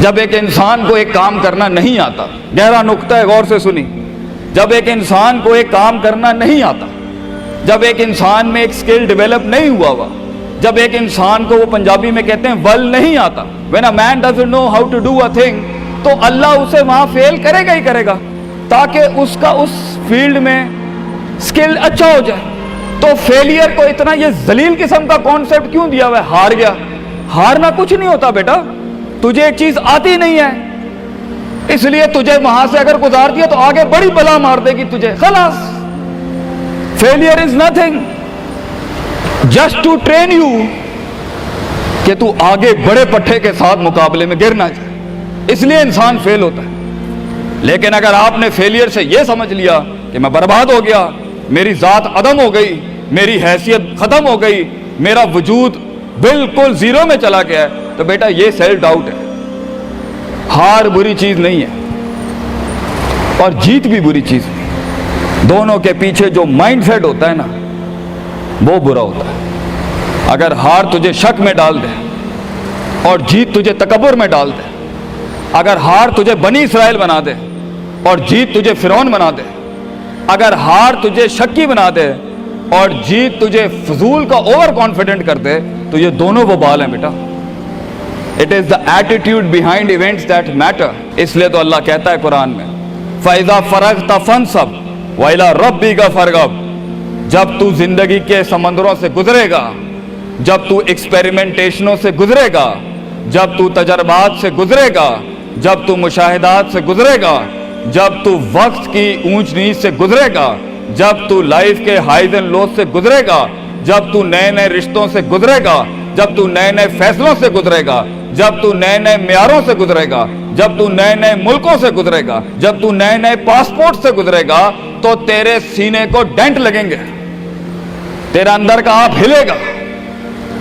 जब एक इंसान को एक काम करना नहीं आता, गहरा नुक्ता है, गौर से सुनी। जब एक इंसान को एक काम करना नहीं आता, जब एक इंसान में एक स्किल डेवलप नहीं हुआ, जब एक इंसान को, वो पंजाबी में कहते हैं, वल नहीं आता, when a man doesn't know how to do a thing, तो अल्लाह उसे वहां फेल करेगा ही करेगा, ताकि उसका उस फील्ड में स्किल अच्छा हो जाए। तो फेलियर को इतना ये जलील किस्म का कॉन्सेप्ट क्यों दिया हुआ है? हार गया। हारना कुछ नहीं होता बेटा, तुझे एक चीज आती नहीं है, इसलिए तुझे वहां से अगर गुजार दिया तो आगे बड़ी बला मार देगी तुझे, खलास। Failure is nothing, just to train you कि तू आगे बड़े पट्टे के साथ मुकाबले में गिर ना जाए, इसलिए इंसान फेल होता है। लेकिन अगर आपने फेलियर से यह समझ लिया कि मैं बर्बाद हो गया, मेरी जात अदम हो गई, मेरी हैसियत खत्म हो गई, मेरा वजूद बिल्कुल जीरो में चला गया है, तो बेटा ये सेल्फ डाउट है। हार बुरी चीज नहीं है और जीत भी बुरी चीज नहीं, दोनों के पीछे जो माइंडसेट होता है ना, वो बुरा होता है। अगर हार तुझे शक में डाल दे और जीत तुझे तकब्बुर में डाल दे, अगर हार तुझे बनी इसराइल बना दे और जीत तुझे फिरौन बना दे, अगर हार तुझे शक्की बना दे और जीत तुझे फजूल का ओवर कॉन्फिडेंट कर दे, तो ये दोनों वबाल हैं बेटा। It is the attitude behind events that matter. इसलिए तो अल्लाह कहता है कुरान में, फैज़ा फरग़्ता फंसब व इला रब्बिका फरग़ब। जब तू जिंदगी के समंदरों से गुजरेगा, जब तू एक्सपेरिमेंटेशनों से गुजरेगा, जब तू तजर्बात से गुजरेगा, जब तू मुशाहिदात से गुजरेगा, जब तू वक्त की ऊंच नीच से गुजरेगा, जब तू लाइफ के हाइज एंड लोज से गुजरेगा, जब तू नए नए रिश्तों से गुजरेगा, जब तू नए नए फैसलों से गुजरेगा, जब तू नए नए म्यारों से गुजरेगा, जब तू नए नए मुल्कों से गुजरेगा, जब तू नए नए पासपोर्ट से गुजरेगा, तो तेरे सीने को डेंट लगेंगे, तेरा अंदर का आप हिलेगा,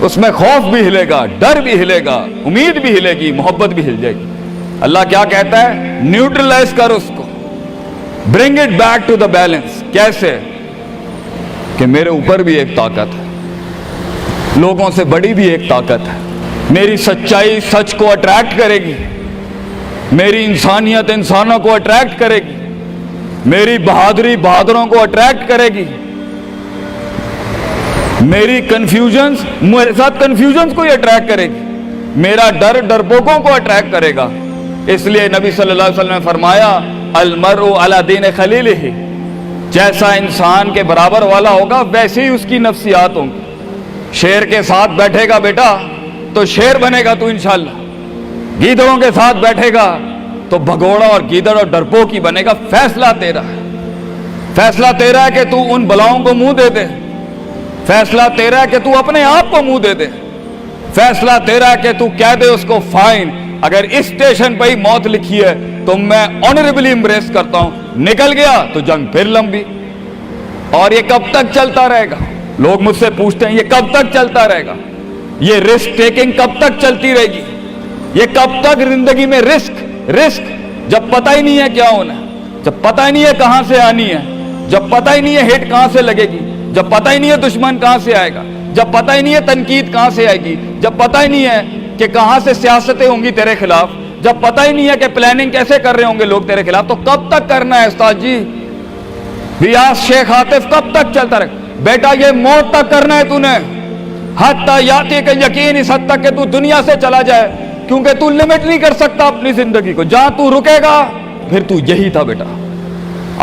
उसमें खौफ भी हिलेगा, डर भी हिलेगा, उम्मीद भी हिलेगी, मोहब्बत भी हिल जाएगी। अल्लाह क्या कहता है? न्यूट्रलाइज कर उसको, bring it back to the balance. कैसे? कि मेरे ऊपर भी एक ताकत है, लोगों से बड़ी भी एक ताकत है, मेरी सच्चाई सच को अट्रैक्ट करेगी, मेरी इंसानियत इंसानों को अट्रैक्ट करेगी, मेरी बहादुरी बहादुरों को अट्रैक्ट करेगी, मेरी कंफ्यूजन्स मेरे साथ कंफ्यूजन्स को ही अट्रैक्ट करेगी, मेरा डर डरपोकों को अट्रैक्ट करेगा। इसलिए नबी सल्लल्लाहु अलैहि वसल्लम ने फरमाया, अल मरउ अला दीन खलीलिही, जैसा इंसान के बराबर वाला होगा वैसे ही उसकी नफ्सियात होंगी। शेर के साथ बैठेगा बेटा तो शेर बनेगा तू इंशाल्लाह, गीदड़ों के साथ बैठेगा तो भगोड़ा और गीदड़ और डरपोक ही बनेगा। फैसला तेरा है, फैसला तेरा है कि तू उन बलाओं को मुंह दे दे, फैसला तेरा है कि तू अपने आप को मुंह दे दे, फैसला तेरा है कि तू कह दे उसको फाइन, अगर इस स्टेशन पर ही मौत लिखी है तो मैं ऑनरेबली एम्ब्रेस करता हूं, निकल गया तो जंग फिर लंबी। और ये कब तक चलता रहेगा? लोग मुझसे पूछते हैं ये कब तक चलता रहेगा, ये रिस्क टेकिंग कब तक चलती रहेगी, ये कब तक जिंदगी में रिस्क रिस्क, जब पता ही नहीं है क्या होना है, जब पता ही नहीं है कहां से आनी है, जब पता ही नहीं है हिट कहां से लगेगी, जब पता ही नहीं है दुश्मन कहां से आएगा, जब पता ही नहीं है तनकीद कहां से आएगी, जब पता ही नहीं है कि कहां से सियासतें होंगी तेरे खिलाफ, जब पता ही नहीं है कि प्लानिंग कैसे कर रहे होंगे लोग तेरे खिलाफ, तो कब तक करना है उस्ताद जी? रियाज शेख आतिफ, कब तक चलता रहे? बेटा ये मौत तक करना है तूने, हत्ता याती के यकीन, इस हद तक कि तू दुनिया से चला जाए, क्योंकि तू लिमिट नहीं कर सकता अपनी जिंदगी को। जहां तू रुकेगा फिर तू यही था बेटा।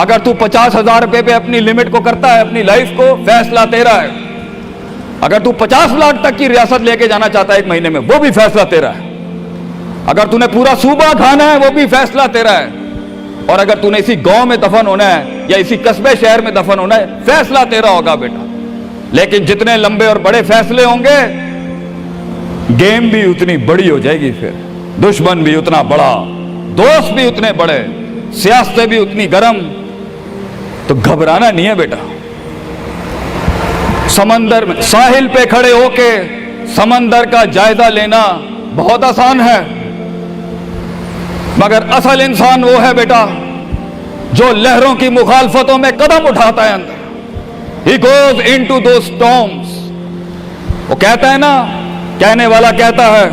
अगर तू 50,000 रुपए पे अपनी लिमिट को करता है, अपनी लाइफ को, फैसला तेरा है। अगर तू 50 लाख तक की रियासत लेके जाना चाहता है एक महीने में, वो भी फैसला तेरा है। अगर तूने पूरा सूबा खाना है, वो भी फैसला तेरा है। और अगर तूने इसी गांव में दफन होना है या इसी कस्बे शहर में दफन होना है, फैसला तेरा होगा बेटा। लेकिन जितने लंबे और बड़े फैसले होंगे, गेम भी उतनी बड़ी हो जाएगी, फिर दुश्मन भी उतना बड़ा, दोस्त भी उतने बड़े, सियासतें भी उतनी गर्म। तो घबराना नहीं है बेटा। समंदर में साहिल पे खड़े होके समंदर का जायजा लेना बहुत आसान है, मगर असल इंसान वो है बेटा जो लहरों की मुखालफतों में कदम उठाता है अंदर। He goes into those storms। वो कहता है ना, कहने वाला कहता है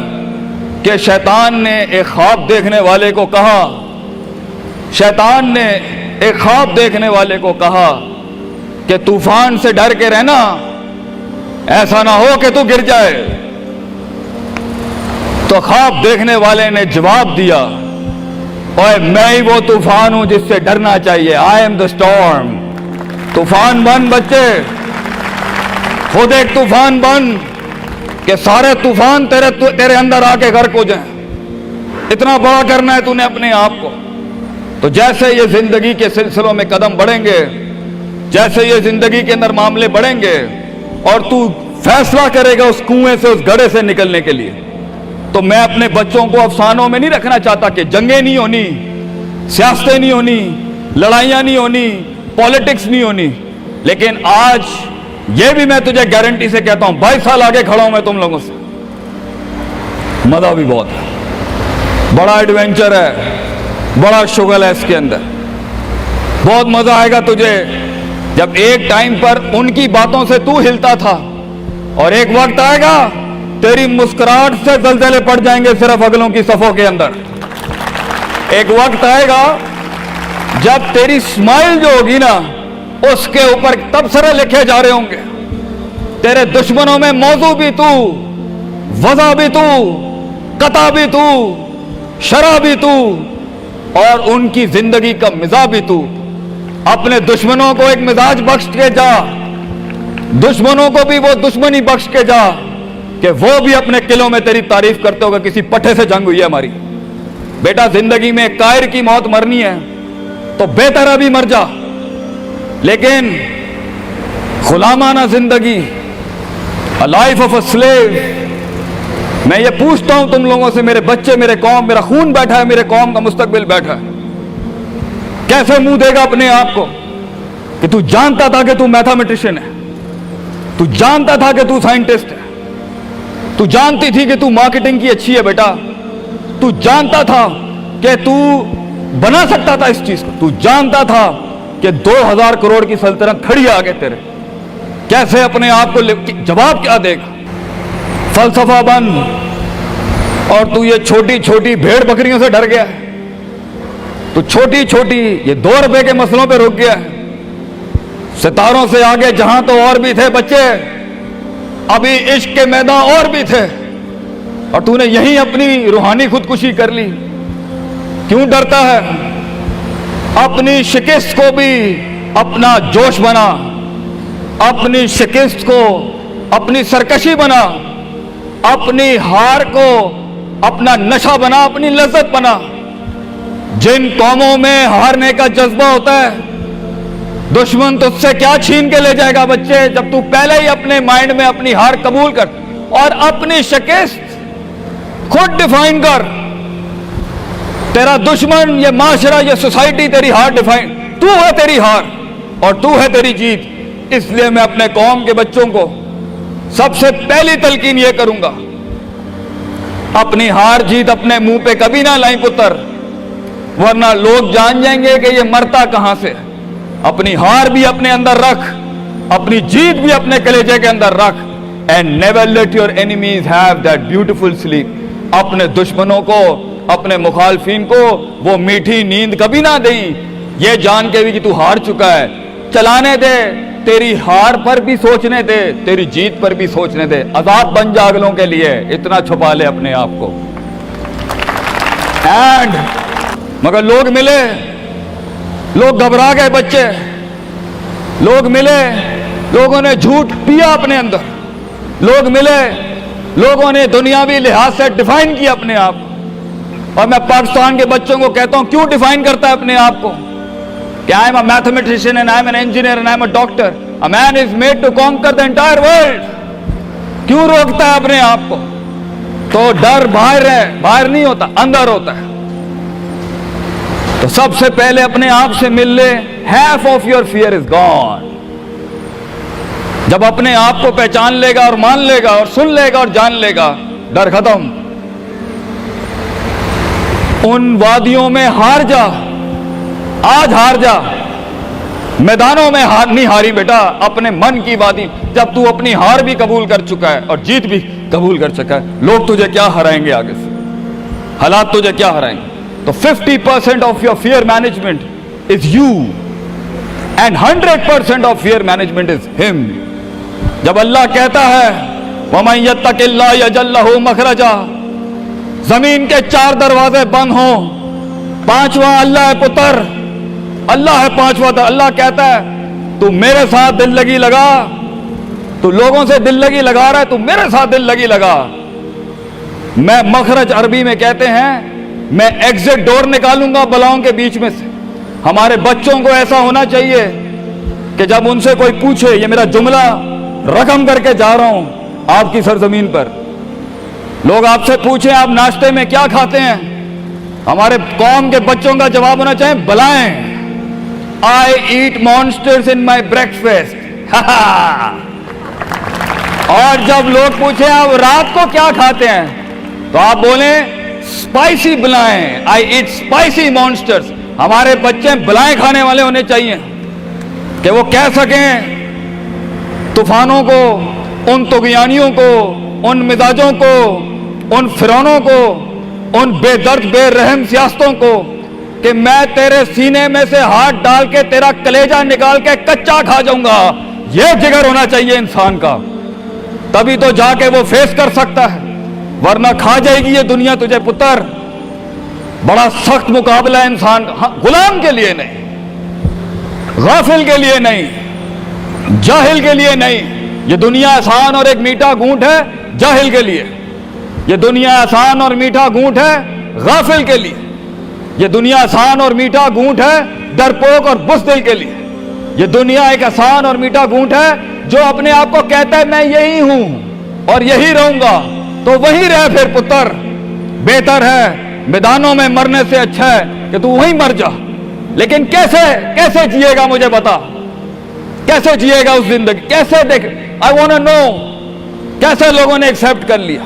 कि शैतान ने एक ख्वाब देखने वाले को कहा, शैतान ने एक ख्वाब देखने वाले को कहा कि तूफान से डर के रहना, ऐसा ना हो कि तू गिर जाए। तो ख्वाब देखने वाले ने जवाब दिया, ओए मैं ही वो तूफान हूं जिससे डरना चाहिए। I am the storm. तूफान बन बच्चे, खुद एक तूफान बन कि सारे तूफान तेरे अंदर आके गर्क हो जाएं। इतना बड़ा करना है तूने अपने आप को। तो जैसे ये जिंदगी के सिलसिलों में कदम बढ़ेंगे, जैसे ये जिंदगी के अंदर मामले बढ़ेंगे और तू फैसला करेगा उस कुएं से, उस गड्ढे से निकलने के लिए, तो मैं अपने बच्चों को अफसानों में नहीं रखना चाहता कि जंगें नहीं होनी, सियासतें नहीं होनी, लड़ाइयां नहीं होनी, पॉलिटिक्स नहीं होनी। लेकिन आज ये भी मैं तुझे गारंटी से कहता हूं, 22 साल आगे खड़ा हूं मैं तुम लोगों से। मजा भी बहुत है, बड़ा एडवेंचर है, बड़ा शुगल है इसके अंदर। बहुत मजा आएगा तुझे जब एक टाइम पर उनकी बातों से तू हिलता था और एक वक्त आएगा तेरी मुस्कुराहट से दलदले पड़ जाएंगे सिर्फ अगलों की सफों के अंदर। एक वक्त आएगा जब तेरी स्माइल जो होगी ना, उसके ऊपर तबसरे लिखे जा रहे होंगे। तेरे दुश्मनों में मौजू भी तू, वजह भी तू, कता भी तू, शरा भी तू और उनकी जिंदगी का मिजाज भी तू। अपने दुश्मनों को एक मिजाज बख्श के जा, दुश्मनों को भी वो दुश्मनी बख्श के जा कि वो भी अपने किलों में तेरी तारीफ करते होगा किसी पट्टे से जंग हुई है हमारी। बेटा जिंदगी में कायर की मौत मरनी है तो बेहतर अभी मर जा, लेकिन गुलामाना जिंदगी, a life of a slave. मैं ये पूछता हूं तुम लोगों से, मेरे बच्चे, मेरे कौम, मेरा खून बैठा है, मेरे कौम का मुस्तकबिल बैठा है, कैसे मुंह देगा अपने आप को कि तू जानता था कि तू मैथमेटिशियन है, तू जानता था कि तू साइंटिस्ट है, तू जानती थी कि तू मार्केटिंग की अच्छी है बेटा, तू जानता था कि तू बना सकता था इस चीज को, तू जानता था कि 2000 करोड़ की सल्तनत खड़ी है आगे तेरे, कैसे अपने आप को जवाब क्या देगा? फलसफा बन और तू ये छोटी छोटी भेड़ बकरियों से डर गया है, तू छोटी छोटी ये 2 रुपए के मसलों पे रुक गया है। सितारों से आगे जहां तो और भी थे बच्चे, अभी इश्क के मैदान और भी थे, और तूने यहीं अपनी रूहानी खुदकुशी कर ली। क्यों डरता है? अपनी शिकस्त को भी अपना जोश बना, अपनी शिकस्त को अपनी सरकशी बना, अपनी हार को अपना नशा बना, अपनी लज्जत बना। जिन कौमों में हारने का जज्बा होता है, दुश्मन तुझसे क्या छीन के ले जाएगा बच्चे, जब तू पहले ही अपने माइंड में अपनी हार कबूल कर और अपनी शिकस्त खुद डिफाइन कर। तेरा दुश्मन, ये माशरा, ये सोसाइटी तेरी हार डिफाइन, तू है तेरी हार और तू है तेरी जीत। इसलिए मैं अपने कौम के बच्चों को सबसे पहली तलकीन ये करूंगा, अपनी हार जीत अपने मुंह पे कभी ना लाई पुत्र, वरना लोग जान जाएंगे कि ये मरता कहां से। अपनी हार भी अपने अंदर रख, अपनी जीत भी अपने कलेजे के अंदर रख। And never let your enemies have that beautiful sleep. अपने दुश्मनों को, अपने मुखालफिन को वो मीठी नींद कभी ना दें, ये जान के भी कि तू हार चुका है। चलाने दे, तेरी हार पर भी सोचने दे, तेरी जीत पर भी सोचने दे। आजाद बन जा अगलों के लिए, इतना छुपा ले अपने आप को। एंड मगर लोग मिले, लोग घबरा गए बच्चे, लोग मिले, लोगों ने झूठ पिया अपने अंदर, लोग मिले, लोगों ने दुनियावी लिहाज से डिफाइन किया अपने आप को। और मैं पाकिस्तान के बच्चों को कहता हूं, क्यों डिफाइन करता है अपने आप को कि I am a mathematician and I am an engineer and I am a doctor. A man is made to conquer the entire world. क्यों रोकता है अपने आप को? तो डर बाहर है, बाहर नहीं होता, अंदर होता है। तो सबसे पहले अपने आप से मिल ले, half of your fear is gone। जब अपने आप को पहचान लेगा और मान लेगा और सुन लेगा और जान लेगा, डर खत्म। उन वादियों में हार जा, आज हार जा, मैदानों में हार नहीं हारी बेटा, अपने मन की वादी। जब तू अपनी हार भी कबूल कर चुका है और जीत भी कबूल कर चुका है, लोग तुझे क्या हराएंगे आगे से? हालात तुझे क्या हराएंगे? तो 50% of your fear management is you and 100% of fear management is him. जब अल्लाह कहता है वमन यत्तकिल्लाह यजअल लहू मखरजा, जमीन के 4 दरवाजे बंद हो, 5वां अल्लाह है पुत्र, अल्लाह है 5वां। अल्लाह कहता है तू मेरे साथ दिल लगी लगा, तू लोगों से दिल लगी लगा रहा है, तू मेरे साथ दिल लगी लगा। मैं मखरज अरबी में कहते हैं मैं एग्जिट डोर निकालूंगा बलाओं के बीच में से। हमारे बच्चों को ऐसा होना चाहिए कि जब उनसे कोई पूछे, ये मेरा जुमला रकम करके जा रहा हूं आपकी सरजमीन पर, लोग आपसे पूछें आप नाश्ते में क्या खाते हैं, हमारे कौम के बच्चों का जवाब होना चाहिए बलाएं, आई ईट मॉन्स्टर्स इन माई ब्रेकफास्ट। और जब लोग पूछे आप रात को क्या खाते हैं, तो आप बोले स्पाइसी बलाएं, आई ईट स्पाइसी मॉन्स्टर्स। हमारे बच्चे बलाएं खाने वाले होने चाहिए कि वो कह सकें तूफानों को, उन तुगयानियों को, उन मिजाजों को, उन फिरौनों को, उन बेदर्द बेरहम सियासतों को कि मैं तेरे सीने में से हाथ डाल के तेरा कलेजा निकाल के कच्चा खा जाऊंगा। यह जिगर होना चाहिए इंसान का, तभी तो जाके वो फेस कर सकता है, वरना खा जाएगी ये दुनिया तुझे पुत्र। बड़ा सख्त मुकाबला है इंसान का। हाँ, गुलाम के लिए नहीं, गाफिल के लिए नहीं, जाहिल के लिए नहीं। ये दुनिया आसान और एक मीठा घूंट है जाहिल के लिए, ये दुनिया आसान और मीठा घूंट है गाफिल के लिए, ये दुनिया आसान और मीठा घूंट है डरपोक और बुज़दिल के लिए। ये दुनिया एक आसान और मीठा घूंट है जो अपने आप को कहता है मैं यही हूं और यही रहूंगा, तो वही रह फिर पुत्र। बेहतर है मैदानों में मरने से अच्छा है कि तू वहीं मर जा। लेकिन कैसे कैसे जिएगा मुझे बता, कैसे जिएगा उस जिंदगी, कैसे देख, आई वांट टू नो कैसे लोगों ने एक्सेप्ट कर लिया।